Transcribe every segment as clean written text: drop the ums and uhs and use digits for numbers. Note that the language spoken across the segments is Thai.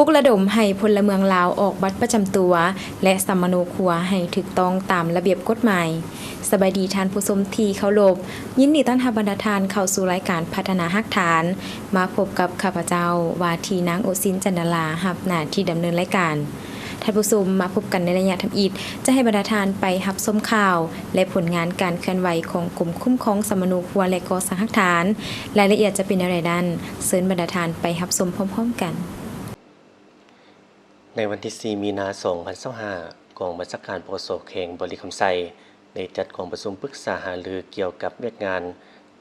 ปลุกระดมให้พลเมืองลาวออกบัตรประจำตัวและสัมมโนครัวให้ถูกต้องตามระเบียบกฎหมายสบายดีท่านผู้ชมที่เคารพยินดีต้อนรับบรรดาทานเข้าสู่รายการพัฒนาฮักฐานมาพบกับข้าพเจ้าวาทีนางโอซินจันดาลารับหน้าที่ดำเนินรายการท่านผู้ชมมาพบกันในระยะทำอิฐจะให้บรรดาทานไปรับชมข่าวและผลงานการเคลื่อนไหวของกลุ่มคุ้มครองสัมมโนครัวและก่อสร้างฮักฐานรายละเอียดจะเป็นอะไรนั้นเชิญบรรดาทานไปรับชมพร้อมๆกันในวันที่ 4 มีนาคม 2025 กองบัญชาการปกสเขงบริคำไซได้จัดกองประชุมปรึกษาหารือเกี่ยวกับเวียกงาน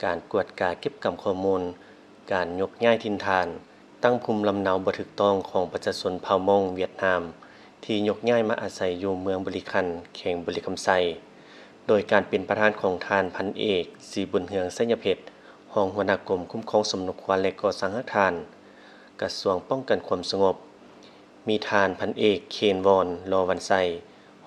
การกวดกาเก็บกำข้อมูลการยกย้ายถิ่นฐานตั้งภูมิลำเนาบ่ถูกต้องของประชาชนเผ่ามงเวียดนามที่ยกย้ายมาอาศัยอยู่เมืองบริคันเขงบริคำไซโดยการเป็นประธานของท่านพันเอกศรีบุญเฮืองไสยเพชรรองหัวหน้ากรมคุ้มครองสมนุควันและก่อสร้างฮักฐานกระทรวงป้องกันความสงบมีทานพันเอกเคนวอนลอวันไซ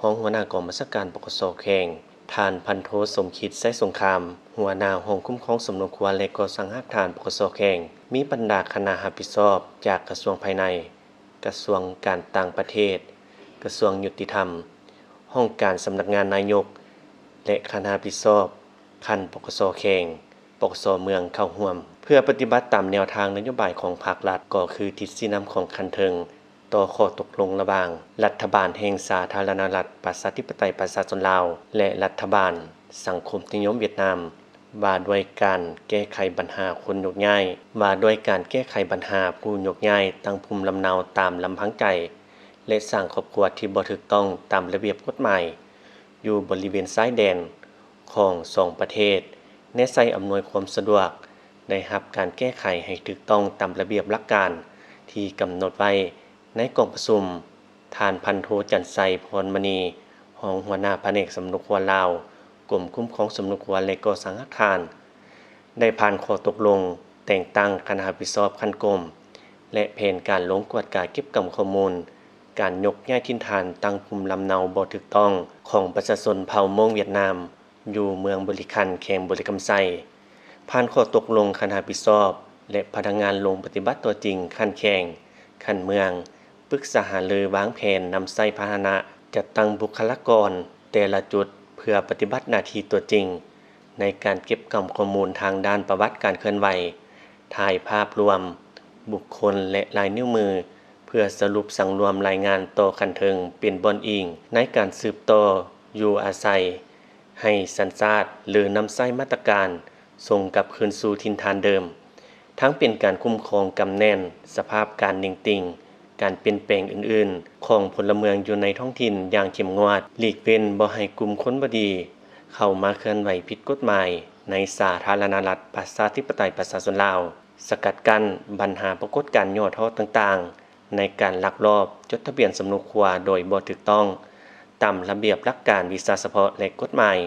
ห้องหัวหน้ากองบัญชาการปกสแขงทานพันโทสมคิดไสสงครามหัวหน้าห้องคุ้มครองสมนุควันและก่อสร้างฮักฐานปกสแขงมีบรรดาคณะรับผิดชอบจากกระทรวงภายในกระทรวงการต่างประเทศกระทรวงยุติธรรมห้องการสำนักงานนายกและคณะรับผิดชอบคันปกสแขงปกสเมืองเข้าร่วมเพื่อปฏิบัติตามแนวทางนโยบายของภาครัฐก็คือทิศนำของคันเทิงต่อข้อตกลงระหว่างรัฐบาลแห่งสาธารณรัฐประชาธิปไตยประชาชนลาวและรัฐบาลสังคมนิยมเวียดนามว่าด้วยการแก้ไขปัญหาคนยกย้ายว่าด้วยการแก้ไขปัญหาผู้ยกย้ายตั้งภูมิลำเนาตามลำพังใจและสร้างครอบครัวที่บ่ถูกต้องตามระเบียบกฎหมายอยู่บริเวณชายแดนของ2ประเทศและใช้อำนวยความสะดวกได้รับการแก้ไขให้ถูกต้องตามระเบียบหลักการที่กำหนดไว้ในกองประชุมท่านพันโทจันทร์ไสพรมณีรองหัวหน้าแผนกสำนุครัวลาวกรมคุ้มครองสำนุครัวและก่อสร้างอาคารได้ผ่านข้อตกลงแต่งตั้งคณะรับผิดชอบคันกรมและแผนการลงกวดการเก็บกำข้อมูลการยกย้ายถิ่นฐานตั้งภูมิลำเนาบ่ถูกต้องของประชาชนเผ่ามงเวียดนามอยู่เมืองบริคันแขงบริคำไซผ่านข้อตกลงคณะรับผิดชอบและพนักงานลงปฏิบัติตัวจริงคันแขงคันเมืองปรึกษาหารือวางแผนนำใช้พาหนะจัดตั้งบุคลากรแต่ละจุดเพื่อปฏิบัติหน้าที่ตัวจริงในการเก็บกำข้อมูลทางด้านประวัติการเคลื่อนไหวถ่ายภาพรวมบุคคลและลายนิ้วมือเพื่อสรุปสังรวมรายงานต่อคันเทิงเป็นบอนอิงในการสืบต่ออยู่อาศัยให้สัญชาติหรือนำใช้มาตรการส่งกลับคืนสู่ถิ่นฐานเดิมทั้งเป็นการคุ้มครองกำแน่นสภาพการนิ่งติงการเปลี่ยนแปลงอื่นๆของพลเมืองอยู่ในท้องถิ่นอย่างเข้มงวดหลีกเว้นบ่ให้กลุ่มคนบ่ดีเข้ามาเคลื่อนไหวผิดกฎหมายในสาธารณรัฐประชาธิปไตยประชาชนลาวสกัดกั้นปัญหาปรากฏการณ์ย่อท้อต่างๆในการลักลอบจดทะเบียนสำนุครัวโดยบ่ถูกต้องตามระเบียบหลักการวิชาเฉพาะและกฎหมาย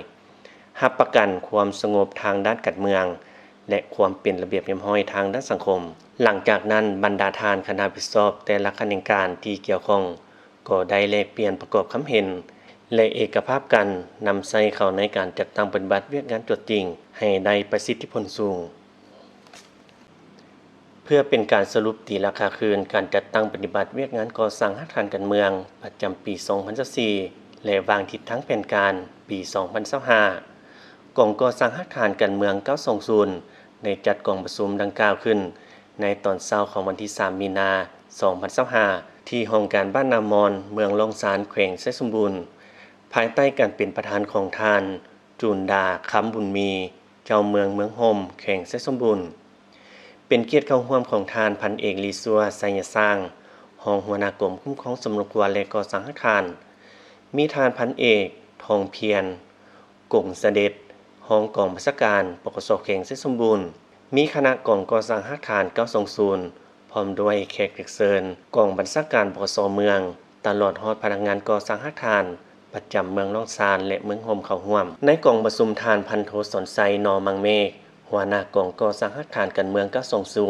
รับประกันความสงบทางด้านการเมืองและความเป็นระเบียบเรียบร้อยทางด้านสังคมหลังจากนั้นบรรดาทานคณะรับผิดชอบแต่ละแขนงการที่เกี่ยวข้องก็ได้แลกเปลี่ยนประกอบคำเห็นและเอกภาพกันนำใช้เข้าในการจัดตั้งปฏิบัติเวียกงานตัวจริงให้ได้ประสิทธิผลสูงเพื่อเป็นการสรุปตีราคาคืนการจัดตั้งปฏิบัติเวียกงานก่อสร้างฮักฐานการเมืองประจำปี 2024และวางทิศทางแผนการปี 2025กองก่อสร้างฮักฐานการเมือง920ได้จัดกองประชุมดังกล่าวขึ้นในตอนเช้าของวันที่ 3 มีนาคม 2025ที่ห้องการบ้านนามอนเมืองลงสารแขวงไชสมบูรณ์ภายใต้การเป็นประธานของท่านจูนดาคำบุญมีเจ้าเมืองโฮมแขวงไชสมบูรณ์เป็นเกียรติเข้าร่วมของท่านพันเอกลีซัวไสยสร้างรองหัวหน้ากรมคุ้มครองสมนุครัวและก่อสร้างอาคารมีท่านพันเอกทองเพียรกงเสด็จห้องกองบัญชาการปกสแขวงไชสมบูรณ์มีคณะกองก่อสร้างฮักฐาน920พร้อมด้วยแขกรับเชิญกองบัญชาการปกสเมืองตลอดฮอดพนักงานก่อสร้างฮักฐานประจำเมืองล่องซานและเมืองโฮมเข้าร่วมในกองประชุมทานพันโทสนไซนอมังเมฆหัวหน้ากองก่อสร้างฮักฐานการเมือง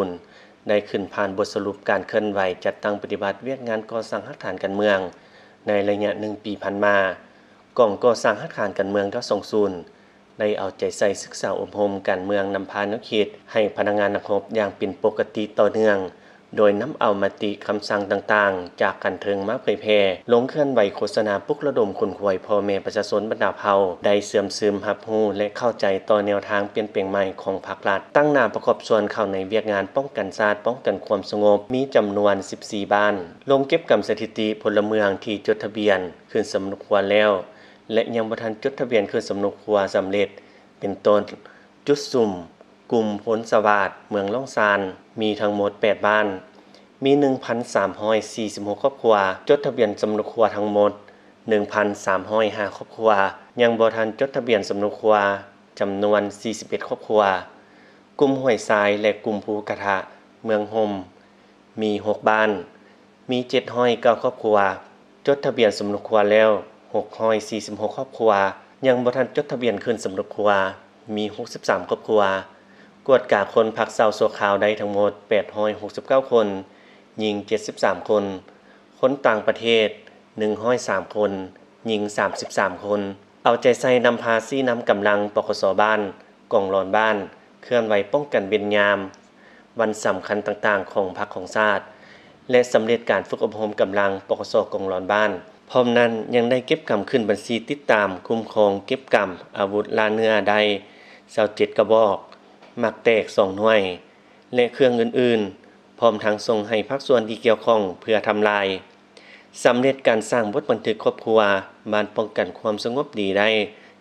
920ได้ขึ้นผ่านบทสรุปการเคลื่อนไหวจัดตั้งปฏิบัติเวียกงานก่อสร้างฮักฐานการเมืองในระยะ1 ปีผ่านมากองก่อสร้างฮักฐานการเมือง920ได้เอาใจใส่ศึกษาอบรมการเมืองนำพาแนวคิดให้พนักงานนักรบอย่างเป็นปกติต่อเนื่อง โดยนำเอามติคำสั่งต่างๆจากกันเทิงมาเผยแพร่ลงเคลื่อนไหวโฆษณาปลุกระดมคนขวยพ่อแม่ประชาชนบรรดาเผ่าได้เสื่อมซึมรับรู้และเข้าใจต่อแนวทางเปลี่ยนแปลงใหม่ของภาครัฐตั้งหน้าประกอบส่วนเข้าในเวียกงานป้องกันชาติป้องกันความสงบมีจำนวน14บ้านลงเก็บกำสถิติพลเมืองที่จดทะเบียนขึ้นสำนักครัวแล้วและยังบ่ทันจดทะเบียนขึ้นสำนักครัวสำเร็จเป็นต้นจุดซุ่มกลุ่มพลสวัสดิ์เมืองล่องซานมีทั้งหมด8บ้านมี 1,346 ครอบครัวจดทะเบียนสำนักครัวทั้งหมด 1,305 ครอบครัวยังบ่ทันจดทะเบียนสำนักครัวจำนวน41ครอบครัวกลุ่มห้วยทรายและกลุ่มภูกระทะเมืองห่มมี6บ้านมี709ครอบครัวจดทะเบียนสำนักครัวแล้ว646ครอบครัวยังบ่ทันจดทะเบียนขึ้นสำนักครัวมี63ครอบครัวกวดกาคนพักเศร้าโศกข่าวได้ทั้งหมด869คนหญิง73คนคนต่างประเทศ103คนหญิง33คนเอาใจใส่นำพาซี่นำกำลังปกสบ้านกองร้อนบ้านเคลื่อนไหวป้องกันเบ็นยามวันสำคัญต่างๆของพรรคของชาติและสำเร็จการฝึกอบรมกำลังปกสกองร้อนบ้านพร้อมนั้นยังได้เก็บกำขึ้นบัญชีติดตามคุ้มครองเก็บกำอาวุธลาเนื้อได้27กระบอกหมักแตก2หน่วยและเครื่องอื่นๆพร้อมทั้งส่งให้ภาคส่วนที่เกี่ยวข้องเพื่อทำลายสำเร็จการสร้างบทบันทึกครอบครัวบ้านป้องกันความสงบดีได้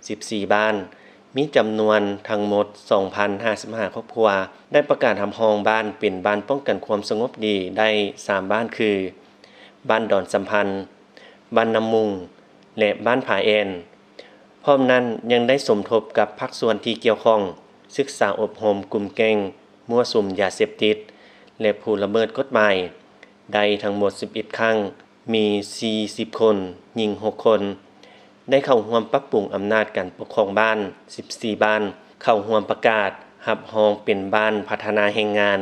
14บ้านมีจำนวนทั้งหมด 2,055 ครอบครัวได้ประกาศทำห้องบ้านเป็นบ้านป้องกันความสงบดีได้3บ้านคือบ้านดอนสัมพันธ์บ้านน้ำมุงและบ้านผาแอนพร้อมนั้นยังได้สมทบกับภาคส่วนที่เกี่ยวข้องศึกษาอบรมกลุ่มแก๊งมั่วสุมยาเสพติดและผู้ละเมิดกฎหมายได้ทั้งหมด11ครั้งมี40คนหญิง6คนได้เข้าร่วมปรับปรุงอำนาจการปกครองบ้าน14บ้านเข้าร่วมประกาศรับรองเป็นบ้านพัฒนาแรงงาน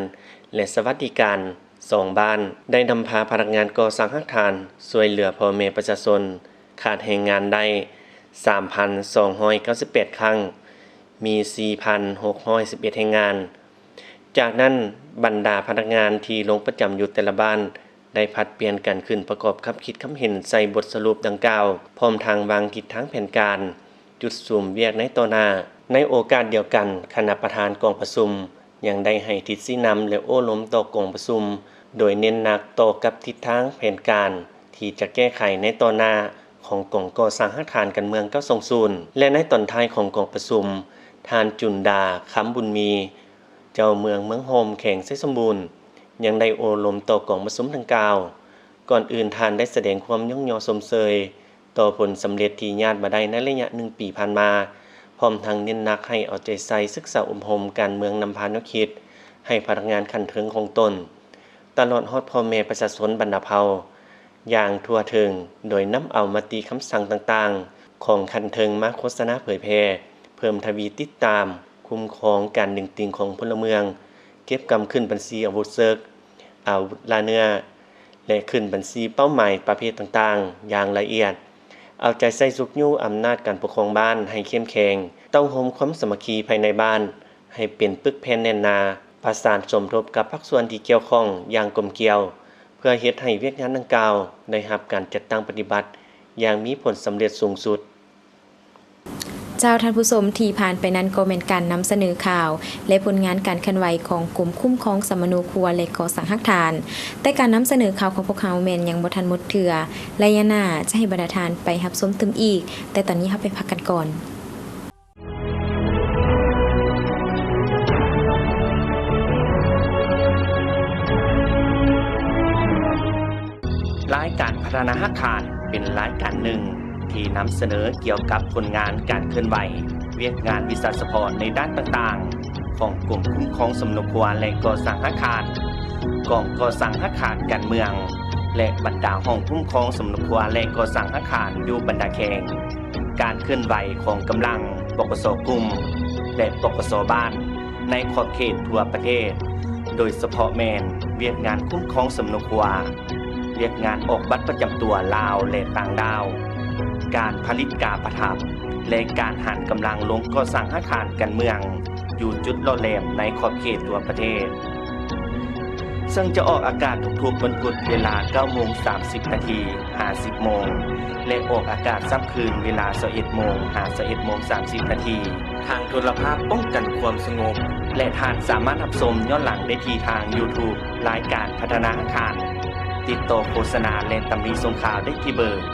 และสวัสดิการ2บ้านได้นำพาพนักงานก่อสร้างอาคารช่วยเหลือพ่อแม่ประชาชนขาดแรงงานได้ 3,298 ครั้งมี 4,611 แรงงานจากนั้นบรรดาพนักงานที่ลงประจำอยู่แต่ละบ้านได้ผลัดเปลี่ยนกันขึ้นประกอบคับคิดคำเห็นใส่บทสรุปดังกล่าวพร้อมทางวางทิศทางแผนการจุดสุ่มเวียกในต่อหน้าในโอกาสเดียวกันคณะประธานกองประชุมยังได้ให้ทิศชี้นำและโอ้ล้มต่อกองประชุมโดยเน้นหนักต่อกับทิศทางแผนการที่จะแก้ไขในต่อหน้าของกองก่อสร้างอาคารการเมือง920และในตอนท้ายของกองประชุมท่านจุนดาคำบุญมีเจ้าเมืองโฮมแข่งไซสมบูรณ์ยังได้โอลมต่อกองประชุมดังกล่าวก่อนอื่นท่านได้แสดงความยกย่อชมเชยต่อผลสำเร็จที่ญาติมาได้ในระยะ1ปีผ่านมาพร้อมทั้งเน้นหนักให้เอาใจใส่ศึกษาอบรมการเมืองนำพาแนวคิดให้พนักงานขั้นถึงของตนตลอดฮอดพ่อแม่ประชาชนบรรดาเผ่าอย่างทั่วถึงโดยนำเอามติคำสั่งต่างๆของขั้นถึงมาโฆษณาเผยแพร่เพิ่มทวีติดตามคุ้มครองการดึงติงของพลเมืองเก็บกำขึ้นบัญชีอาวุธเซิกอาวุธลาเนื้อและขึ้นบัญชีเป้าหมายประเภทต่างๆอย่างละเอียดเอาใจใส่สุกยู่อำนาจการปกครองบ้านให้เข้มแข็งต้องโฮมความสามัคคีภายในบ้านให้เป็นปึกแผ่นแน่นหนาประสานสมทบกับภาคส่วนที่เกี่ยวข้องอย่างกลมเกลียวเพื่อเฮ็ดให้เวียกงานดังกล่าวได้รับการจัดตั้งปฏิบัติอย่างมีผลสำเร็จสูงสุดเจ้าท่านผู้ชมที่ผ่านไปนั้นก็เป็นการนำเสนอข่าวและผลงานการเคลื่อนไหวของกลุ่มคุ้มครองสมนูครัวและก่อสร้างฮักฐานแต่การนำเสนอข่าวของพวกเขาแม่นยังบ่ทันหมดเถื่อและยะหน้าจะให้บรรดาทานไปรับชมตึมอีกแต่ตอนนี้เฮาไปพักกันก่อนรายการพัฒนาฮักฐานเป็นรายการหนึ่งที่นำเสนอเกี่ยวกับผลงานการเคลื่อนไหวเวียกงานวิสาสะพรในด้านต่างๆของกลุ่มคุ้มครองสมนุครัวและก่อสร้างอาคารกองก่อสร้างอาคารการเมืองและบรรดาห้องคุ้มครองสมนุครัวและก่อสร้างอาคารอยู่บรรดาแข่งการเคลื่อนไหวของกำลังปกสกลุ่มและปกสบ้านในขอบเขตทั่วประเทศโดยเฉพาะแมนเวียกงานคุ้มครองสมนุครัวเวียกงานออกบัตรประจำตัวลาวและต่างดาวการผลิตกาประทับและการหันกำลังลงก่อสร้างอาคารการเมืองอยู่จุดล่อแหลมในขอบเขตทั่วประเทศ ซึ่งจะออกอากาศทุกๆวันพุธเวลา 9:30 นาที 50 โมง และออกอากาศซ้ำคืนเวลา 21 โมง 21:30 นาที ทางโทรภาพป้องกันความสงบ และท่านสามารถรับชมย้อนหลังได้ที่ทาง YouTube รายการพัฒนาอาคาร ติดต่อโฆษณาและตำหนิส่งข่าวได้ที่เบอร์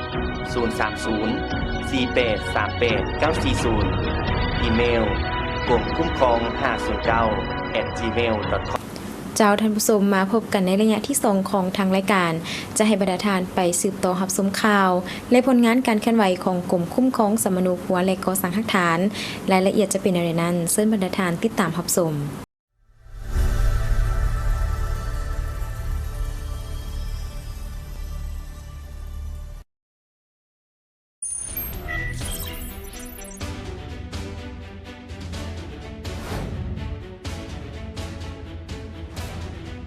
030 4838 940 อีเมลกรมคุ้มครอง509 @gmail.com เจ้าท่านผู้ชมมาพบกันในระยะที่2ของทางรายการ จะให้บรรดาทานไปสืบต่อรับชมข่าว และผลงานการเคลื่อนไหวของกรมคุ้มครองสมนูครัวและก่อสร้างหลักฐานรายละเอียดจะเป็นอะไรนั้นเชิญบรรดาทานติดตามรับชม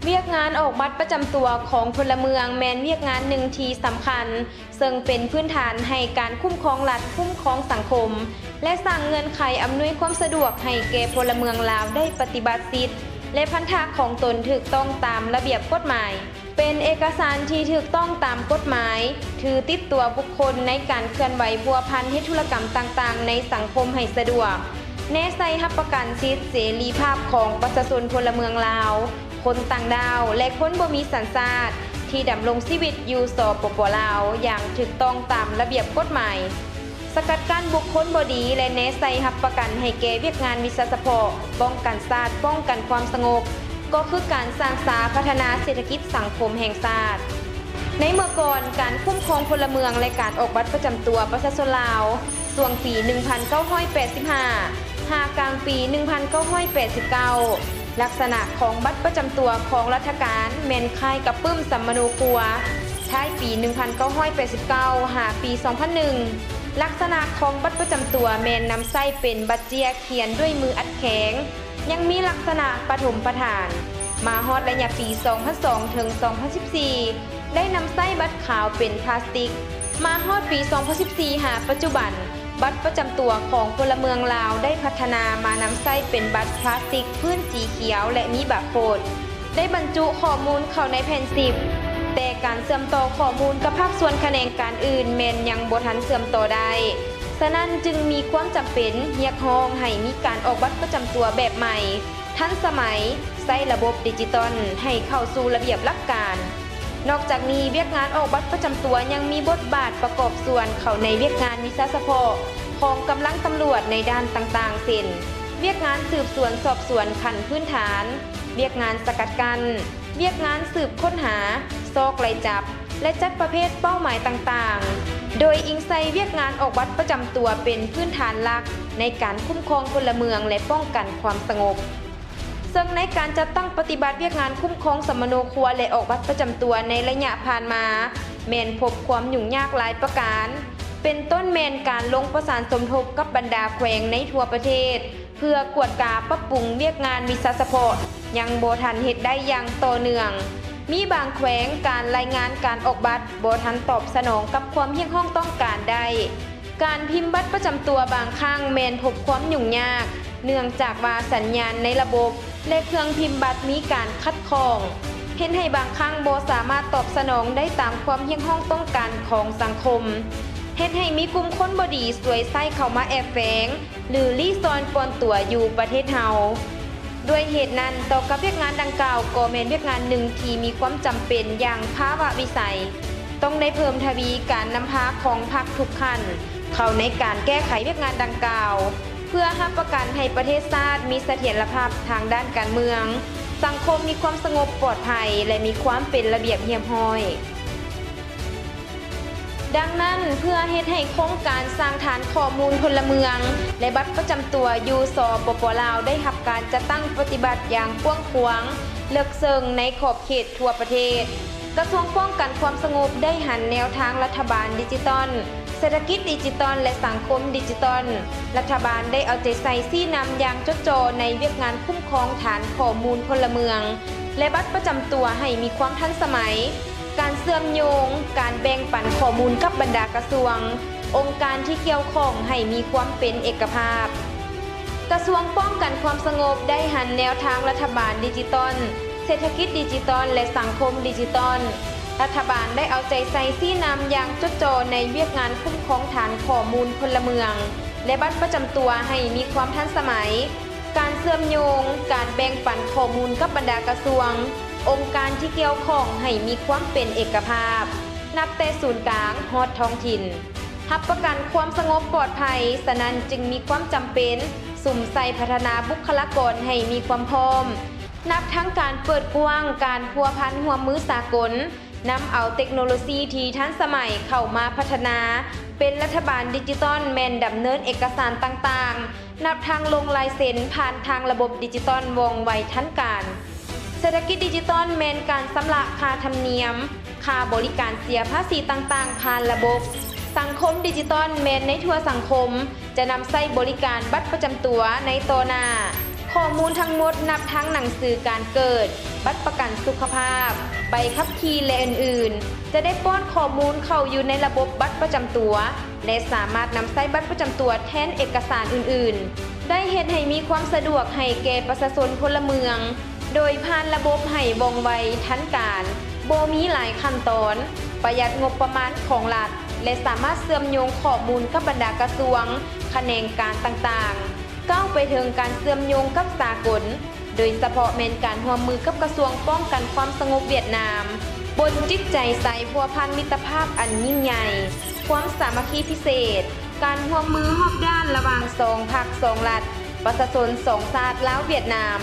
เวียกงานออกบัตรประจำตัวของพลเมืองแมนเวียกงานหนึ่งที่สำคัญซึ่งเป็นพื้นฐานให้การคุ้มครองรัฐคุ้มครองสังคมและสร้างเงื่อนไขอำนวยความสะดวกให้แก่พลเมืองลาวได้ปฏิบัติสิทธิและพันธะของตนถูกต้องตามระเบียบกฎหมายเป็นเอกสารที่ถูกต้องตามกฎหมายถือติดตัวบุคคลในการเคลื่อนไหวพัวพันเฮ็ดธุรกรรมต่างๆในสังคมให้สะดวกแนใส่รับประกันสิทธิเสรีภาพของประชาชนพลเมืองลาวคนต่างดาวและคนบ่มีสัญชาติที่ดำรงชีวิตอยู่สปป.ลาวอย่างถูกต้องตามระเบียบกฎหมายสกัดกั้นบุคคลบ่ดีและแนใส่รับประกันให้แก่เวียกงานวิชาเฉพาะป้องกันชาติป้องกันความสงบก็คือการสร้างสาพัฒนาเศรษฐกิจสังคมแห่งชาติในเมื่อก่อนการคุ้มครองพลเมืองและการออกบัตรประจำตัวประชาชนลาวช่วงปี 1985 กลางปี 1989 ลักษณะของบัตรประจำตัวของรัฐการแม่นคล้ายกับปึ้มสัมมโนครัวท้ายปี 1989 หาปี 2001 ลักษณะของบัตรประจำตัวแม่นนำไส้เป็นบัตรเจียเขียนด้วยมืออัดแข็งยังมีลักษณะปฐมประธานมาฮอดระยะปี 2002 ถึง 2014 ได้นำไส้บัตรขาวเป็นพลาสติกมาฮอดปี 2014 หาปัจจุบันบัตรประจำตัวของพลเมืองลาวได้พัฒนามานำไส้เป็นบัตรพลาสติกพื้นสีเขียวและมีบาร์โค้ดได้บรรจุข้อมูลเข้าในแผ่นซิปแต่การเชื่อมต่อข้อมูลกับภาคส่วนแขนงการอื่นแม่นยังบ่ทันเชื่อมต่อได้ฉะนั้นจึงมีความจำเป็นเรียกร้องให้มีการออกบัตรประจำตัวแบบใหม่ทันสมัยใช้ระบบดิจิตอลให้เข้าสู่ระเบียบหลักการนอกจากนี้เวียกงานออกบัตรประจำตัวยังมีบทบาทประกอบส่วนเข้าในเวียกงานวิชาเฉพาะของกำลังตำรวจในด้านต่างๆเช่นเวียกงานสืบสวนสอบสวนขั้นพื้นฐานเวียกงานสกัดกั้นเวียกงานสืบค้นหาซอกไล่จับและจัดประเภทเป้าหมายต่างๆโดยอิงใส่เวียกงานออกบัตรประจำตัวเป็นพื้นฐานหลักในการคุ้มครองพลเมืองและป้องกันความสงบซึ่งในการจัดตั้งปฏิบัติเวียกงานคุ้มครองสมโนครัวและออกบัตรประจำตัวในระยะผ่านมาแม่นพบความยุ่งยากหลายประการเป็นต้นแม่นการลงประสานสมทบกับบรรดาแขวงในทั่วประเทศเพื่อกวดกาปรับปรุงเวียกงานวิชาเฉพาะยังบ่ทันเฮ็ดได้อย่างต่อเนื่องมีบางแขวงการรายงานการออกบัตรบ่ทันตอบสนองกับความเรียกร้องต้องการได้การพิมพ์บัตรประจำตัวบางครั้งแม่นพบความยุ่งยากเนื่องจากว่าสัญญาณในระบบและเครื่องพิมพ์บัตรมีการขัดข้องเห็นให้บางครั้งบ่สามารถตอบสนองได้ตามความเรียกร้องต้องการของสังคมเฮ็ดให้มีกลุ่มคนบ่ดีสวยไส้เข้ามาแอบแฝงหรือลี้ซ่อนปนตัวอยู่ประเทศเฮาด้วยเหตุนั้นต่อกับเวียกงานดังกล่าวก็แม่นเวียกงานหนึ่งที่มีความจำเป็นอย่างภาวะวิสัยต้องได้เพิ่มทวีการนำพาของพรรคทุกขั้นเข้าในการแก้ไขเวียกงานดังกล่าวเพื่อรับประกันให้ประเทศชาติมีเสถียรภาพทางด้านการเมืองสังคมมีความสงบปลอดภัยและมีความเป็นระเบียบเรียบร้อยดังนั้นเพื่อเฮ็ดให้โครงการสร้างฐานข้อมูลพลเมืองและบัตรประจำตัวอยู่สปป.ลาวได้รับการจัดตั้งปฏิบัติอย่างกว้างขวางเลิกเซิงในขอบเขตทั่วประเทศกระทรวงป้องกันความสงบได้หันแนวทางรัฐบาลดิจิตอลเศรษฐกิจดิจิตอลและสังคมดิจิตอลรัฐบาลได้เอาใจใส่ชี้นำอย่างจดจ่อในเวียกงานคุ้มครองฐานข้อมูลพลเมืองและบัตรประจำตัวให้มีความทันสมัยการเชื่อมโยงการแบ่งปันข้อมูลกับบรรดากระทรวงองค์การที่เกี่ยวข้องให้มีความเป็นเอกภาพกระทรวงป้องกันความสงบได้หันแนวทางรัฐบาลดิจิตอล เศรษฐกิจดิจิตอลและสังคมดิจิตอลรัฐบาลได้เอาใจใส่ชี้นำอย่างจดจ่อในเวียกงานคุ้มครองฐานข้อมูลพลเมืองและบัตรประจำตัวให้มีความทันสมัยการเชื่อมโยงการแบ่งปันข้อมูลกับบรรดากระทรวงองค์การที่เกี่ยวข้องให้มีความเป็นเอกภาพนับแต่ศูนย์กลางฮอดท้องถิ่นรับประกันความสงบปลอดภัยฉะนั้นจึงมีความจำเป็นสุ่มใส่พัฒนาบุคลากรให้มีความพร้อมนับทั้งการเปิดกว้างการพัวพันร่วมมือสากลนำเอาเทคโนโลยีที่ทันสมัยเข้ามาพัฒนาเป็นรัฐบาลดิจิตอลแม่นดำเนินเอกสารต่างๆนับทางลงลายเซ็นผ่านทางระบบดิจิตอลว่องไวทันการเศรษฐกิจดิจิตอลแม่นการชำระค่าธรรมเนียมค่าบริการเสียภาษีต่างๆผ่านระบบสังคมดิจิตอลแม่นในทั่วสังคมจะนำใช้บริการบัตรประจำตัวในโตหน้าข้อมูลทั้งหมดนับทั้งหนังสือการเกิดบัตรประกันสุขภาพใบขับขี่และอื่นๆจะได้ป้อนข้อมูลเข้าอยู่ในระบบบัตรประจำตัวและสามารถนำใช้บัตรประจำตัวแทนเอกสารอื่นๆได้เฮ็ดให้มีความสะดวกให้แก่ประชาชนพลเมืองโดยผ่านระบบให้ว่องไวทันการบ่มีหลายขั้นตอนประหยัดงบประมาณของรัฐและสามารถเชื่อมโยงข้อมูลกับบรรดากระทรวงแขนงการต่างๆก้าวไปถึงการเชื่อมโยงกับสากลโดยเฉพาะแม่นการร่วมมือกับกระทรวงป้องกันความสงบเวียดนามบนจิตใจใสพัวพันมิตรภาพอันยิ่งใหญ่ความสามัคคีพิเศษการร่วมมือรอบด้านระหว่างสองพรรคสองรัฐประชาชนสองชาติลาวเวียดนาม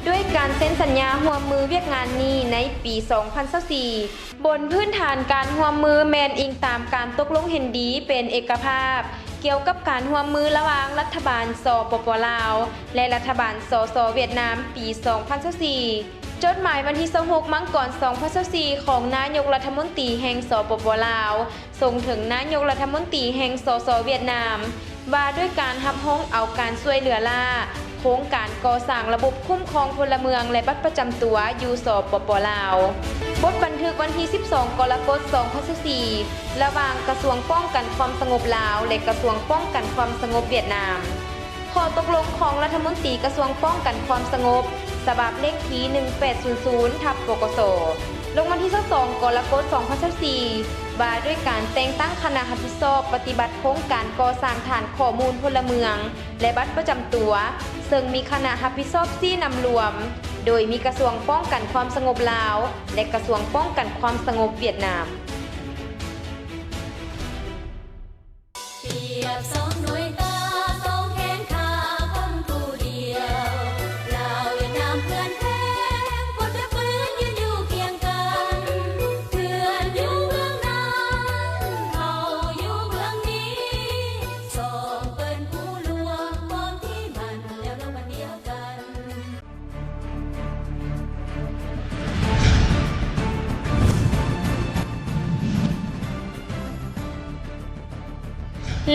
ด้วยการเซ็นสัญญาร่วมมือเวียกงานนี้ในปี 2024 บนพื้นฐานการร่วมมือแมนอิงตามการตกลงเห็นดีเป็นเอกภาพเกี่ยวกับการร่วมมือระหว่างรัฐบาลสปป.ลาวและรัฐบาลสส.เวียดนามปี 2024 จดหมายวันที่ 26 มังกร 2024 ของนายกรัฐมนตรีแห่งสปป.ลาวส่งถึงนายกรัฐมนตรีแห่งสส.เวียดนามว่าด้วยการรับร้องเอาการช่วยเหลือล่าโครงการก่อสร้างระบบคุ้มครองพลเมืองและบัตรประจำตัวอยู่สปป.ลาวบทบันทึกวันที่ 12 กรกฎาคม 2024 ระหว่างกระทรวงป้องกันความสงบลาวและกระทรวงป้องกันความสงบเวียดนามข้อตกลงของรัฐมนตรีกระทรวงป้องกันความสงบฉบับเลขที่ 1800/ปกส.ลงวันที่ 22 กรกฎาคม 2024 ว่าด้วยการแต่งตั้งคณะรับผิดชอบปฏิบัติโครงการก่อสร้างฐานข้อมูลพลเมืองและบัตรประจำตัวซึ่งมีคณะรับผิดชอบ4นำรวมโดยมีกระทรวงป้องกันความสงบลาวและกระทรวงป้องกันความสงบเวียดนามเปรียบสองหน่วยตาสองแขนขาคนผู้เดียวลาวเวียดนามเพื่อนแท้พลทหารยืนอยู่เคียงกันเพื่อนอยู่เมืองนั้นเขาอยู่เมืองนี้สองเป็นผู้ลวงมองที่มันแล้วเรามันเดียวกัน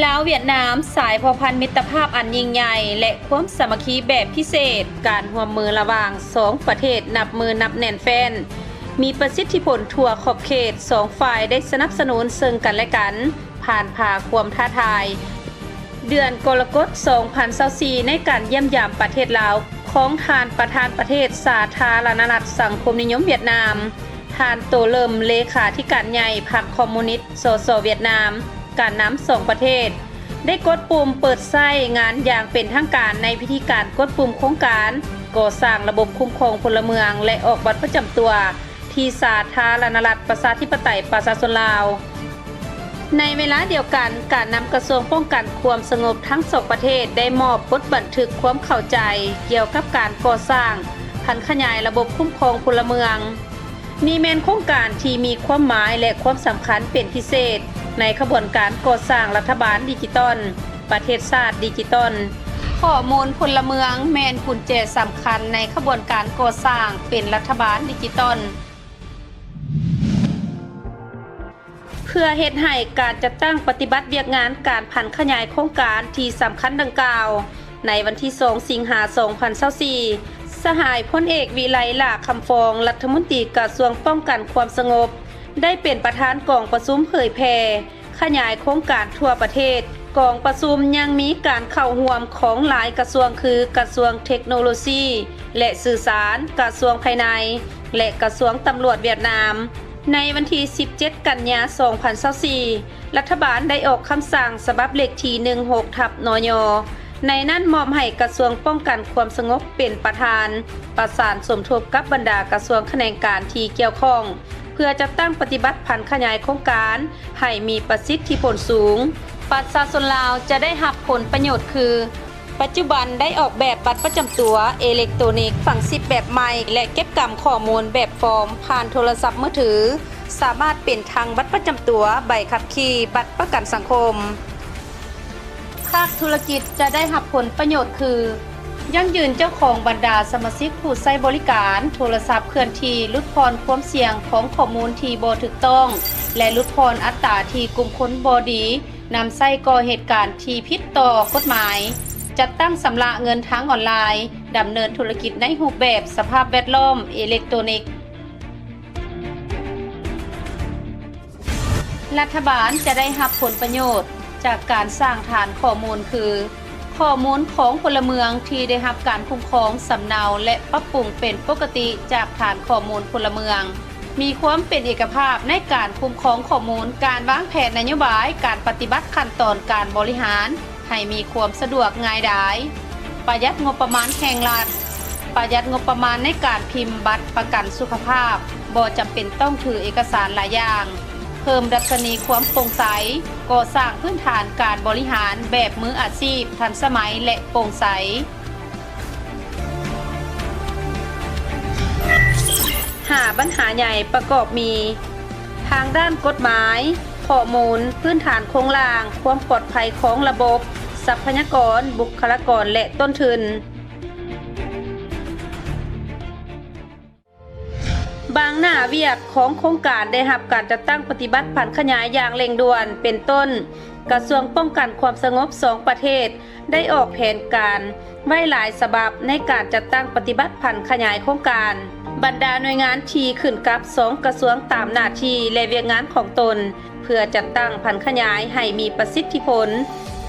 ลาวเวียดนามสายพัวพันมิตรภาพอันยิ่งใหญ่และความสามัคคีแบบพิเศษการร่วมมือระหว่าง2ประเทศนับมือนับแน่นแฟนมีประสิทธิผลทั่วขอบเขต2ฝ่ายได้สนับสนุนซึ่งกันและกันผ่านพาความท้าทายเดือนกรกฎาคม 2024 ในการเยี่ยมยามประเทศลาวของท่านประธานประเทศสาธารณรัฐสังคมนิยมเวียดนามท่านโตเลิมเลขาธิการใหญ่พรรคคอมมิวนิสต์สสเวียดนามการนำ2ประเทศได้กดปุ่มเปิดใช้งานอย่างเป็นทางการในพิธีการกดปุ่มโครงการก่อสร้างระบบคุ้มครองพลเมืองและออกบัตรประจำตัวที่สาธารณรัฐประชาธิปไตยประชาชนลาวในเวลาเดียวกันการนำกระทรวงป้องกันความสงบทั้งสองประเทศได้มอบบทบันทึกความเข้าใจเกี่ยวกับการก่อสร้างพันขยายระบบคุ้มครองพลเมืองนี่แม่นโครงการที่มีความหมายและความสำคัญเป็นพิเศษในขบวนการก่อสร้างรัฐบาลดิจิตอลประเทศชาติดิจิตอลข้อมูลพลเมืองแม่นกุญแจสำคัญในขบวนการก่อสร้างเป็นรัฐบาลดิจิตอลเพื่อเฮ็ดให้การจัดตั้งปฏิบัติเวียกงานการพันขยายโครงการที่สำคัญดังกล่าวในวันที่ 2 สิงหาคม 2024สหายพลเอกวิไลลาคำฟองรัฐมนตรีกระทรวงป้องกันความสงบได้เป็นประธานกองประชุมเผยแพร่ขยายโครงการทั่วประเทศกองประชุมยังมีการเข้าร่วมของหลายกระทรวงคือกระทรวงเทคโนโลยีและสื่อสารกระทรวงภายใน และกระทรวงตำรวจเวียดนามในวันที่ 17 กันยายน 2024 รัฐบาลได้ออกคำสั่งฉบับเลขที่ 16/นย.ในนั้นมอบให้กระทรวงป้องกันความสงบเป็นประธานประสานสมทบกับบรรดากระทรวงแขนงการที่เกี่ยวข้องเพื่อจัดตั้งปฏิบัติพันธ์ขยายโครงการให้มีประสิทธิผลสูงประชาชนลาวจะได้รับผลประโยชน์คือปัจจุบันได้ออกแบบบัตรประจำตัวอิเล็กทรอนิกส์ฝังซิปแบบใหม่และเก็บกำข้อมูลแบบฟอร์มผ่านโทรศัพท์มือถือสามารถเป็นทางบัตรประจำตัวใบขับขี่บัตรประกันสังคมภาคธุรกิจจะได้รับผลประโยชน์คือยั่งยืนเจ้าของบรรดาสมาชิกผู้ใช้บริการโทรศัพท์เคลื่อนที่ลดพรความเสี่ยงของข้อมูลที่บ่ถูกต้องและลดพรอัตราที่กลุ่มคนบ่ดีนำใช้ก่อเหตุการณ์ที่ผิดต่อกฎหมายจัดตั้งสำระเงินทางออนไลน์ดำเนินธุรกิจในรูปแบบสภาพแวดล้อมอิเล็กทรอนิกส์รัฐบาลจะได้รับผลประโยชน์จากการสร้างฐานข้อมูลคือข้อมูลของพลเมืองที่ได้รับการคุ้มครองสำเนาและปรับปรุงเป็นปกติจากฐานข้อมูลพลเมืองมีความเป็นเอกภาพในการคุ้มครองข้อมูลการวางแผนนโยบายการปฏิบัติขั้นตอนการบริหารให้มีความสะดวกง่ายดายประหยัดงบประมาณแห่งรัฐประหยัดงบประมาณในการพิมพ์บัตรประกันสุขภาพบ่จำเป็นต้องถือเอกสารหลายอย่างเพิ่มดัชนีความโปร่งใสก่อสร้างพื้นฐานการบริหารแบบมืออาชีพทันสมัยและโปร่งใสปัญหาใหญ่ประกอบมีทางด้านกฎหมายข้อมูลพื้นฐานโครงสร้างความปลอดภัยของระบบทรัพยากรบุคลากรและต้นทุนบางหน้าเวียกของโครงการได้รับการจัดตั้งปฏิบัติพันธ์ขยายอย่างเร่งด่วนเป็นต้นกระทรวงป้องกันความสงบ2ประเทศได้ออกแผนการไว้หลายฉบับในการจัดตั้งปฏิบัติพันธ์ขยายโครงการบรรดาหน่วยงานที่ขึ้นกับ2กระทรวงตามหน้าที่และเวียกงานของตนเพื่อจัดตั้งพันธ์ขยายให้มีประสิทธิผล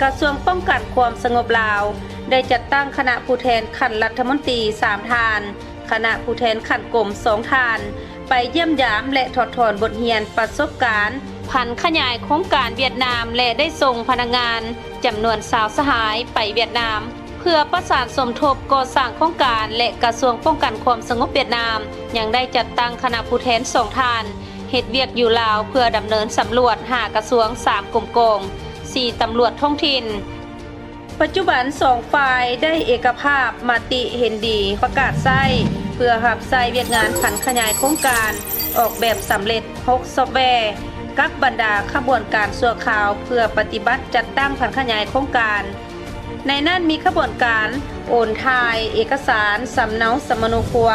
กระทรวงป้องกันความสงบลาวได้จัดตั้งคณะผู้แทนขั้นรัฐมนตรี3ท่านคณะผู้แทนขั้นกรม2ท่านไปเยี่ยมยามและถอดถอนบทเรียนประสบการณ์พันธ์ขยายโครงการเวียดนามและได้ส่งพนักงานจำนวน20สหายไปเวียดนามเพื่อประสานสมทบก่อสร้างโครงการและกระทรวงป้องกันความสงบเวียดนามยังได้จัดตั้งคณะผู้แทน2ท่านเฮ็ดเวียกอยู่ลาวเพื่อดำเนินสำรวจ5กระทรวง3กรมกอง4ตำรวจท้องถิ่นปัจจุบัน2ฝ่ายได้เอกภาพมติเห็นดีประกาศใช้เพื่อรับใช้เวียกงานพันธ์ขยายโครงการออกแบบสำเร็จ6ซอฟต์แวร์กับบรรดาขบวนการชั่วคราวเพื่อปฏิบัติจัดตั้งพันธ์ขยายโครงการในนั้นมีขบวนการโอนถ่ายเอกสารสำเนาสำเนาครัว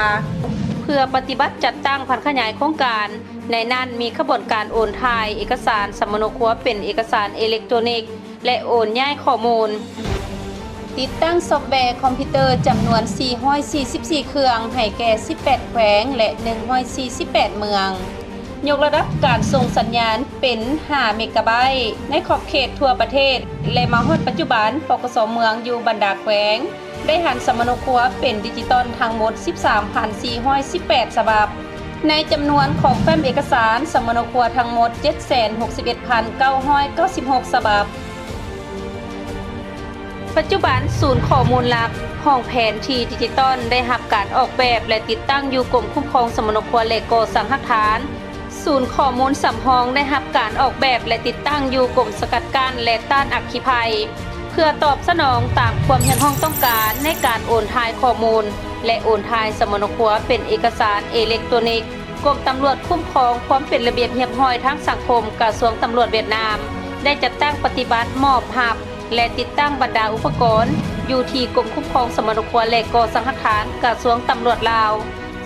เพื่อปฏิบัติจัดตั้งพันธ์ขยายโครงการในนั้นมีขบวนการโอนถ่ายเอกสารสำเนาครัวเป็นเอกสารอิเล็กทรอนิกส์และโอนย้ายข้อมูลติดตั้งซอฟต์แวร์คอมพิวเตอร์จำนวน444เครื่องให้แก่18แขวงและ148เมืองยกระดับการส่งสัญญาณเป็น5เมกะไบต์ในขอบเขตทั่วประเทศและมาฮอดปัจจุบันปกส.เมืองอยู่บรรดาแขวงได้หันสำเนาครัวเป็นดิจิตอลทั้งหมด 13,418 ฉบับในจำนวนของแฟ้มเอกสารสำเนาครัวทั้งหมด 761,996 ฉบับปัจจุบันศูนย์ข้อมูลหลักห้องแผนที่ดิจิตอลได้รับการออกแบบและติดตั้งอยู่กรมคุ้มครองสมนครัวและก่อสร้างหลักฐานศูนย์ข้อมูลสำรองได้รับการออกแบบและติดตั้งอยู่กรมสกัดกั้นและต้านอัคคีภัยเพื่อตอบสนองตามความเห็นห้องต้องการในการโอนถ่ายข้อมูลและโอนถ่ายสมนครัวเป็นเอกสารอิเล็กทรอนิกส์กรมตำรวจคุ้มครองความเป็นระเบียบเรียบร้อยทั้งสังคมกระทรวงตำรวจเวียดนามได้จัดตั้งปฏิบัติมอบหับและติดตั้งบรรดาอุปกรณ์อยู่ที่กรมคุ้มครองสมนครัวและก่อสร้างหลักฐานกระทรวงตำรวจลาว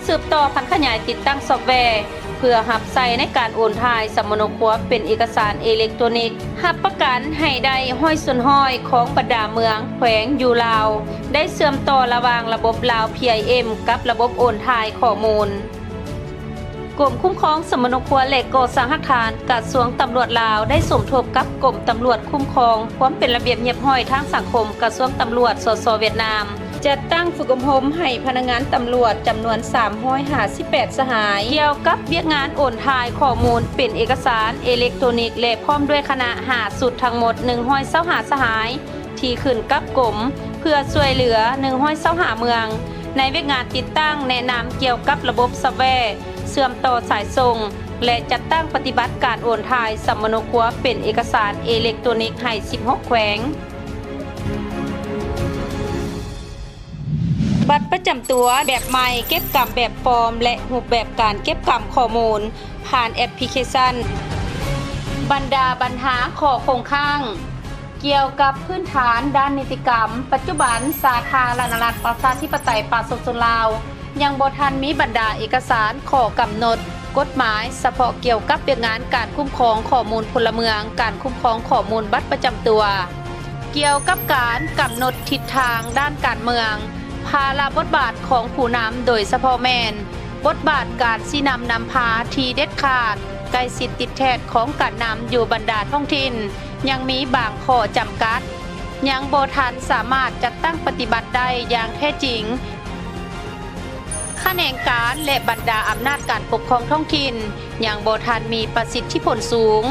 สืบต่อพันธ์ขยายติดตั้งซอฟต์แวร์เพื่อรับใช้ในการโอนถ่ายสมนครัวเป็นเอกสารอิเล็กทรอนิกส์รับประกันให้ได้ห้อยส่วนห้อยของบรรดาเมืองแขวงอยู่ลาวได้เชื่อมต่อระหว่างระบบลาว PIM กับระบบโอนถ่ายข้อมูลกรมคุ้มครองสมนครัวและก่อสร้างหลักฐานกระทรวงตำรวจลาวได้สมทบกับกรมตำรวจคุ้มครองความเป็นระเบียบเรียบร้อยทางสังคมกระทรวงตำรวจสสเวียดนาม จัดตั้งฝึกอบรมให้พนักงานตำรวจจำนวน358สหายเกี่ยวกับเวียกงานโอนถ่ายข้อมูลเป็นเอกสารอิเล็กทรอนิกส์และพร้อมด้วยคณะ5ทั้งหมด125สหายที่ขึ้นกับกรมเพื่อช่วยเหลือ125เมืองในเวียกงานติดตั้งแนะนำเกี่ยวกับระบบซอฟต์แวร์เชื่อมต่อสายส่งและจัดตั้งปฏิบัติการโอนถ่ายสำมโนครัวเป็นเอกสารอิเล็กทรอนิกส์ให้16แขวงบัตรประจำตัวแบบใหม่เก็บกรรมแบบฟอร์มและรูปแบบการเก็บกรรมข้อมูลผ่านแอปพลิเคชันบรรดาปัญหาข้อคงค้างเกี่ยวกับพื้นฐานด้านนิติกรรมปัจจุบันสาธารณรัฐประชาธิปไตยประชาชนลาวยังบ่ทันมีบรรดาเอกสารข้อกำหนดกฎหมายเฉพาะเกี่ยวกับเรื่องงานการคุ้มครองข้อมูลพลเมืองการคุ้มครองข้อมูลบัตรประจำตัวเกี่ยวกับการกำหนดทิศทางด้านการเมืองภาระบทบาทของผู้นำโดยเฉพาะแม่นบทบาทการชี้นำพาที่เด็ดขาดใกล้ชิดติดแทดของการนำอยู่บรรดาท้องถิ่นยังมีบางข้อจำกัดยังบ่ทันสามารถจัดตั้งปฏิบัติได้อย่างแท้จริงแขนงการและบรรดาอำนาจการปกครองท้องถิ่นยังบ่ทันมีประสิทธิผลสูง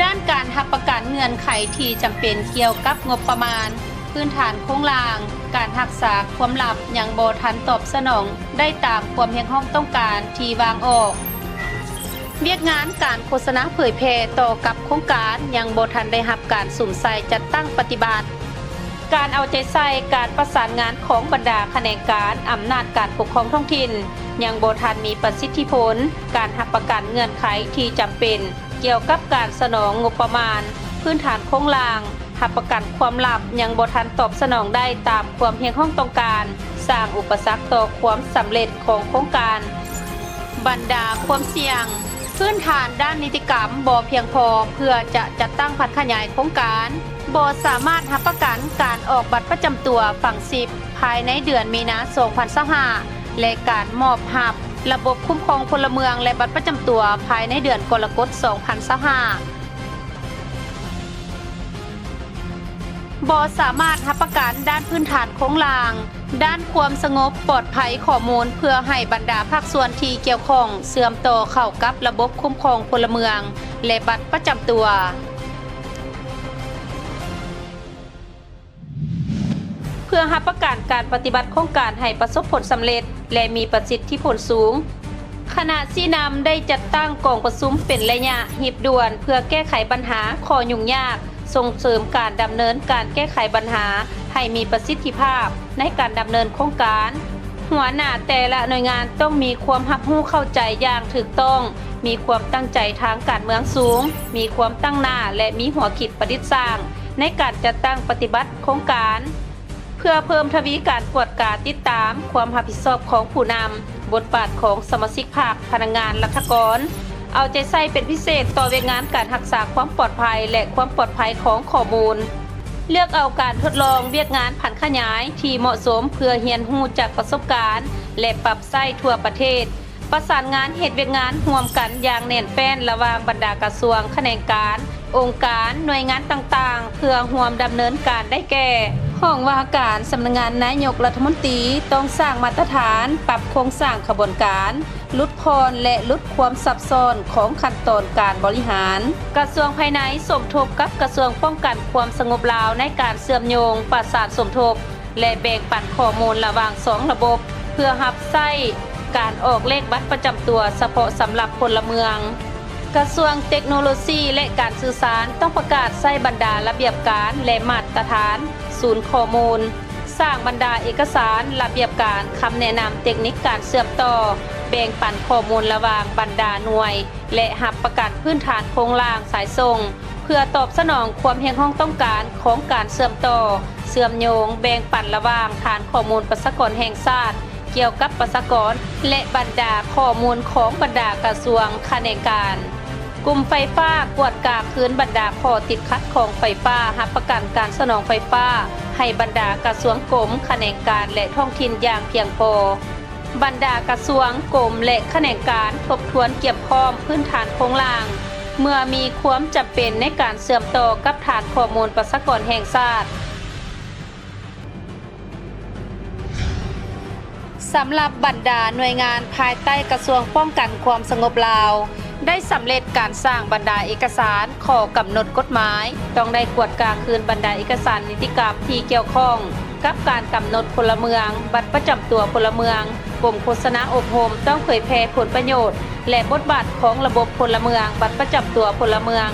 ด้านการรับประกันเงื่อนไขที่จำเป็นเกี่ยวกับงบประมาณพื้นฐานโครงล่างการรักษาความลับยังบ่ทันตอบสนองได้ตามความเรียกร้องต้องการที่วางออกเวียกงานการโฆษณาเผยแพร่ต่อกับโครงการยังบ่ทันได้รับการสุ่มใส่จัดตั้งปฏิบัติการเอาใจใส่การประสานงานของบรรดาแขนงการอำนาจการปกครองท้องถิ่นยังบ่ทันมีประสิทธิผลการรับประกันเงื่อนไขที่จำเป็นเกี่ยวกับการสนองงบประมาณพื้นฐานโครงล่างรับประกันความลับยังบ่ทันตอบสนองได้ตามความเรียกร้องต้องการสร้างอุปสรรคต่อความสำเร็จของโครงการบรรดาความเสี่ยงพื้นฐานด้านนิติกรรมบ่เพียงพอเพื่อจะจัดตั้งพัฒนาขยายโครงการบ่สามารถรับประกันการออกบัตรประจำตัวฝั่ง10ภายในเดือนมีนาคม2025และการมอบรับระบบคุ้มครองพลเมืองและบัตรประจำตัวภายในเดือนกรกฎาคม2025บ่สามารถรับประกันด้านพื้นฐานโครงล่างด้านความสงบปลอดภัยข้อมูลเพื่อให้บรรดาภาคส่วนที่เกี่ยวข้องเชื่อมต่อเข้ากับระบบคุ้มครองพลเมืองและบัตรประจำตัวเพื่อรับประกันการปฏิบัติโครงการให้ประสบผลสำเร็จและมีประสิทธิผลสูงคณะชี้นำได้จัดตั้งกองประชุมเป็นระยะหีบด่วนเพื่อแก้ไขปัญหาข้อยุ่งยากส่งเสริมการดำเนินการแก้ไขปัญหาให้มีประสิทธิภาพในการดำเนินโครงการหัวหน้าแต่ละหน่วยงานต้องมีความรับรู้เข้าใจอย่างถูกต้องมีความตั้งใจทางการเมืองสูงมีความตั้งหน้าและมีหัวคิดประดิษฐ์สร้างในการจัดตั้งปฏิบัติโครงการเพื่อเพิ่มทวีการกวดกาติดตามความรับผิดชอบของผู้นำบทบาทของสมาชิกภาคพนักงานรัฐกรเอาใจใส่เป็นพิเศษต่อเวียกงานการรักษาความปลอดภัยและความปลอดภัยของข้อมูลเลือกเอาการทดลองเวียกงานผันขยายที่เหมาะสมเพื่อเรียนรู้จากประสบการณ์และปรับใช้ทั่วประเทศประสานงานเฮ็ดเวียกงานร่วมกันอย่างแน่นแฟ้นระหว่างบรรดากระทรวงแขนงการองค์การหน่วยงานต่างๆเพื่อร่วมดำเนินการได้แก่ห้องว่าการสำนักงานนายกรัฐมนตรีต้องสร้างมาตรฐานปรับโครงสร้างขบวนการลดพรและลดความซับซ้อนของขั้นตอนการบริหารกระทรวงภายในสมทบกับกระทรวงป้องกันความสงบลาวในการเชื่อมโยงประสานสมทบและแบ่งปันข้อมูลระหว่าง2ระบบเพื่อรับใช้การออกเลขบัตรประจำตัวเฉพาะสำหรับพลเมืองกระทรวงเทคโนโลยีและการสื่อสารต้องประกาศใช้บรรดาระเบียบการและมาตรฐานศูนย์ข้อมูลสร้างบรรดาเอกสารระเบียบการคำแนะนำเทคนิคการเชื่อมต่อแบ่งปันข้อมูลระหว่างบรรดาหน่วยและรับประกันพื้นฐานโครงล่างสายส่งเพื่อตอบสนองความเรียกร้องต้องการของการเชื่อมต่อเชื่อมโยงแบ่งปันระหว่างฐานข้อมูลประชากรแห่งชาติเกี่ยวกับประชากรและบรรดาข้อมูลของบรรดากระทรวงแขนงการกลุ่มไฟฟ้ากวดกาคืนบรรดาข้อติดขัดของไฟฟ้ารับประกันการสนองไฟฟ้าให้บรรดากระทรวงกรมแขนงการและท้องถิ่นอย่างเพียงพอบรรดากระทรวงกรมและแขนงการทบทวนเกี่ยมพร้อมพื้นฐานโครงล่างเมื่อมีความจำเป็นในการเชื่อมต่อกับฐานข้อมูลประชากรแห่งชาติ สำหรับบรรดาหน่วยงานภายใต้กระทรวงป้องกันความสงบลาวได้สำเร็จการสร้างบรรดาเอกสารข้อกำหนดกฎหมายต้องได้กวดกาคืนบรรดาเอกสารนิติกรรมที่เกี่ยวข้องกับการกำหนดพลเมืองบัตรประจำตัวพลเมืองกรมโฆษณาอบรมต้องเผยแพร่ผลประโยชน์และบทบาทของระบบพลเมืองบัตรประจำตัวพลเมือง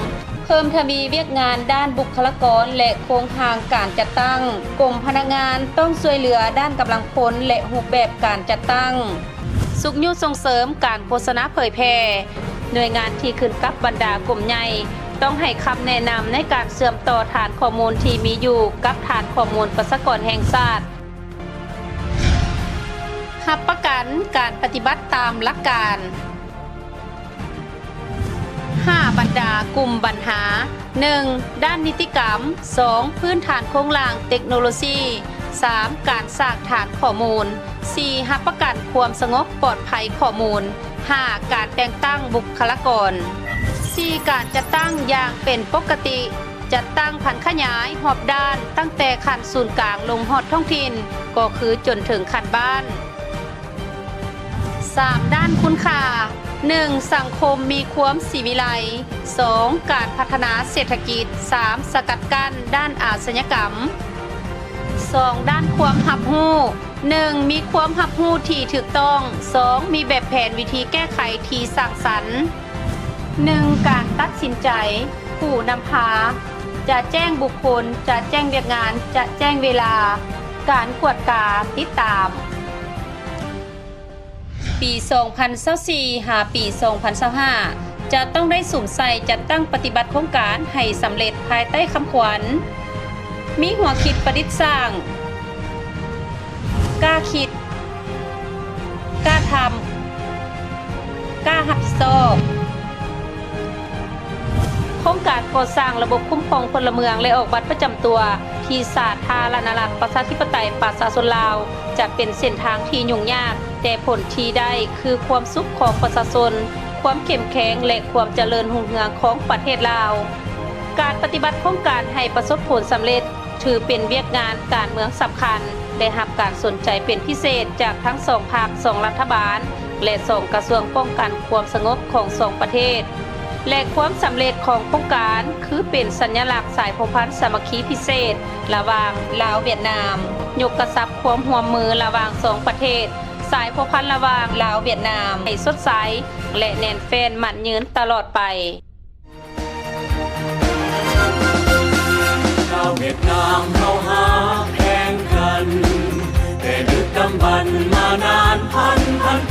เพิ่มทวีเวียกงานด้านบุคลากรและโครงทางการจัดตั้งกรมพนักงานต้องช่วยเหลือด้านกำลังพลและรูปแบบการจัดตั้งสุขยุส่งเสริมการโฆษณาเผยแพร่หน่วยงานที่ขึ้นกับบรรดากลุ่มใหญ่ต้องให้คำแนะนำในการเชื่อมต่อฐานข้อมูลที่มีอยู่กับฐานข้อมูลประชากรแห่งชาติรับประกันการปฏิบัติตามหลักการ 5. บรรดากลุ่มปัญหา 1. ด้านนิติกรรม 2. พื้นฐานโครงสร้างเทคโนโลยี 3. การสร้างฐานข้อมูล 4. รับประกันความสงบปลอดภัยข้อมูล 5. การแต่งตั้งบุคลากร 4. การจัดตั้งอย่างเป็นปกติจัดตั้งพันขยายหอบด้านตั้งแต่ขั้นศูนย์กลางลงฮอดท้องถิ่นก็คือจนถึงขั้นบ้าน 3. ด้านคุณค่า 1. สังคมมีความสิวิไล 2. การพัฒนาเศรษฐกิจ 3. สกัดกั้นด้านอาชญากรรม 2. ด้านความรับรู้ 1. มีความรับรู้ที่ถูกต้อง 2. มีแบบแผนวิธีแก้ไขที่สร้างสรรค์ 1. การตัดสินใจผู้นำพาจะแจ้งบุคคลจะแจ้งเวียกงานจะแจ้งเวลาการกวดกาติดตามปี 2024 หาปี 2025 จะต้องได้สุ่มใส่จัดตั้งปฏิบัติโครงการให้สำเร็จภายใต้คำขวัญมีหัวคิดประดิษฐ์สร้างกล้าคิดกล้าทำกล้ารับผิดชอบโครงการก่อสร้างระบบคุ้มครองพลเมืองและออกบัตรประจำตัวที่สาธารณรัฐประชาธิปไตยประชาชนลาวจะเป็นเส้นทางที่ยุ่งยากแต่ผลที่ได้คือความสุขของประชาชนความเข้มแข็งและความเจริญรุ่งเรืองของประเทศลาวการปฏิบัติโครงการให้ประสบผลสำเร็จถือเป็นเวียกงานการเมืองสำคัญได้รับการสนใจเป็นพิเศษจากทั้ง2 ภาค 2 รัฐบาลและ2 กระทรวงป้องกันความสงบของ2 ประเทศและความสำเร็จของโครงการคือเป็นสัญลักษณ์สายสัมพันธ์สามัคคีพิเศษระหว่างลาวเวียดนามยกกระชับความร่วมมือระหว่าง2 ประเทศสายสัมพันธ์ระหว่างลาวเวียดนามให้สดใสและแน่นแฟ้นมั่นยืนตลอดไปลาวเวียดนามเราหาแข่งกันแต่ดึกดำบรรพ์มานานพัน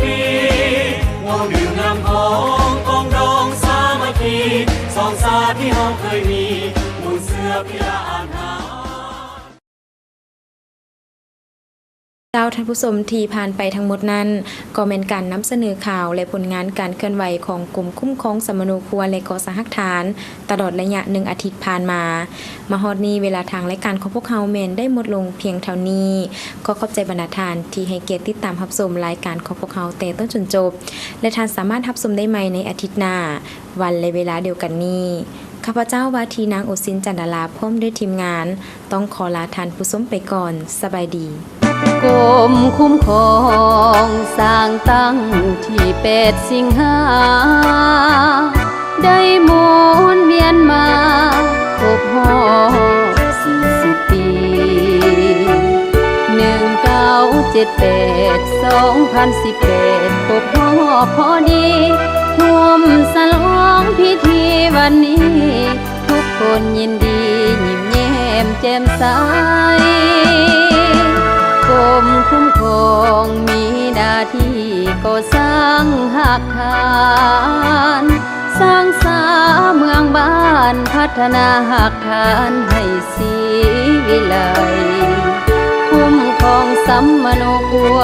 ปีเราดื่มน้ำของกองดองสามัคคีสองสาที่เราเคยมีมูลเสื้อพิลาอ่านหาท่านผู้ชมที่ผ่านไปทั้งหมดนั้นก็เป็นการนำเสนอข่าวและผลงานการเคลื่อนไหวของกลุ่มคุ้มครองสมณครัวและก่อสร้างหลักฐานตลอดระยะ1 อาทิตย์ผ่านมาฮอดนี้เวลาทางรายการของพวกเฮาแม่นได้หมดลงเพียงเท่านี้ก็ขอบใจบรรดาท่านที่ให้เกียรติติดตามรับชมรายการของพวกเฮาแต่ต้นจนจบและท่านสามารถรับชมได้ใหม่ในอาทิตย์หน้าวันและเวลาเดียวกันนี้ข้าพเจ้าวาทีนางโอซินจันดาลาพร้อมด้วยทีมงานต้องขอลาท่านผู้ชมไปก่อนสบายดีกรมคุ้มครองสร้างตั้งที่8 สิงหาได้หมุนเวียนมาครบรอบ40 ปี 1978 2018 ครบรอบพอดีร่วมฉลองพิธีวันนี้ทุกคนยินดียิ้มแย้มแจ่มใสกรมคุ้มครองมีหน้าที่ก่อสร้างหากฐานสร้างสาเมืองบ้านพัฒนาหากฐานให้สีวิไลคุ้มครองสัมมโนครัว